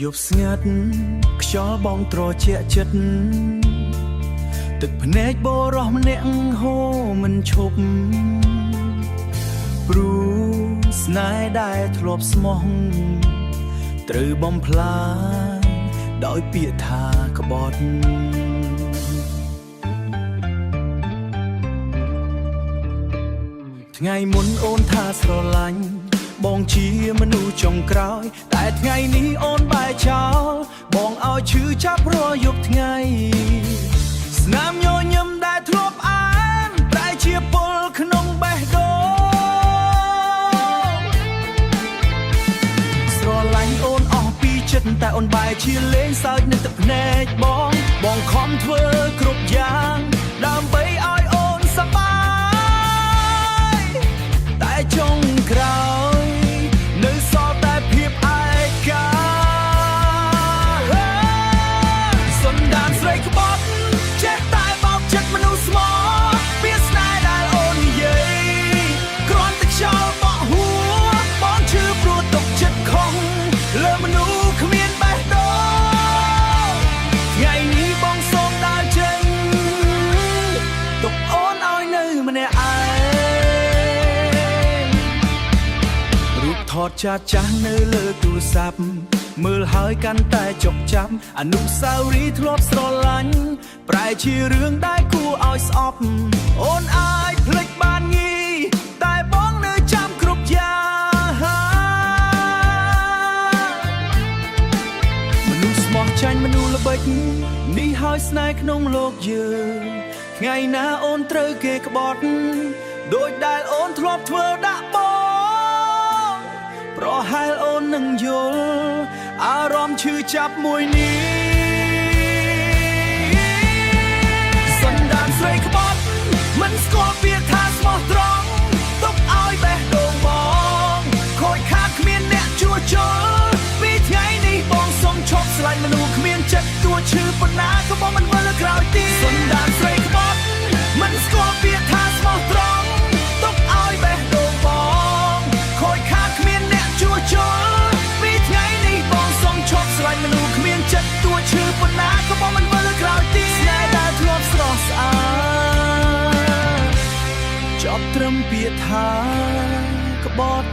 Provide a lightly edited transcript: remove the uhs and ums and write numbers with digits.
យប់ស្ងាត់ខ្យល់បងត្រជាក់ចិត្តទឹកភ្នែកបរោះម្នាក់ហូរមិនឈប់ព្រោះស្នេហ៍ដែលធ្លាប់ស្មោះត្រូវបំផ្លាញដោយពាក្យថាក្បត់ថ្ងៃមុនអូនថាស្រឡាញ់បងជាមនុស្សចុងក្រោយតែថ្ងៃនេះអូនបែរចោលបងឲ្យឈឺចាប់រាល់យប់ថ្ងៃស្នាមញញឹមដែលធ្លាប់អានតែជាពលក្នុងបេះដូងស្រឡាញ់អូនអស់ពីចិត្តតែអូនបែរជាលេងសើចនៅទឹកភ្នែកបងខំធ្វើគ្រប់យ៉ាងដើម្បីឲ្យអូនសប្បាយតែចុងក្រោយនៅសល់តែភាពឯកាសន្តានស្រីក្បត់ចេះតែបោកចិត្តមនុស្សស្មោះពីស្នេហ៍ដែលអូននិយាយគ្រាន់តែខ្យល់បក់ហួរបងឈឺព្រោះទុកចិត្តខុសលើមនុស្សគ្មានបេះដូងថ្ងៃនេះបងសូមដើរចេញទុកអូនឲ្យនៅម្នាក់ឯងថតចាស់នៅលើទូរស័ព្ទមើលហើយកាន់តែចុកចាប់អនុស្សាវរីយ៍ធ្លាប់ស្រឡាញ់ប្រែជារឿងដែលគួរឲ្យស្អប់អូនអាចភ្លេចបានងាយតែបងនៅចាំគ្រប់យ៉ាងមនុស្សស្មោះចាញ់មនុស្សល្បិចនេះហើយស្នេហ៍ក្នុងโลกយើងថ្ងៃណាអូនត្រូវគេក្បត់ដូចដែលអូនធ្លាប់ធ្វើដាក់បងប្រហែលអូននឹងយល់អារម្មណ៍ឈឺចាប់មួយនេះសន្តានស្រីក្បត់មិនស្គាល់ពាក្យថាស្មោះត្រង់ទុកឲ្យបេះដូងបងខូចខាតគ្មានអ្នកជួសជុលពីថ្ងៃនេះបងសុំឈប់ស្រឡាញ់មនុស្សគ្មានចិត្តទួឈឺប៉ុណ្ណាក៏បងមិនវិលក្រោយទៀតសន្តានស្រីក្បត់មិនស្គាល់ពាក្យថាស្មោះត្រង់ទុកឲ្យបេះដូងបងខូចខាតគ្មានជួចជុលពីថ្ងៃនេះបងសុំឈប់ស្រឡាញ់មនុស្សគ្មានចិត្តទួឈឺប៉ុណ្ណាក៏បងមិនវិលក្រោយទៀតស្នេហ៍ដែលធ្លាប់ស្រស់ស្អាតចប់ត្រឹមពាក្យថាក្បត់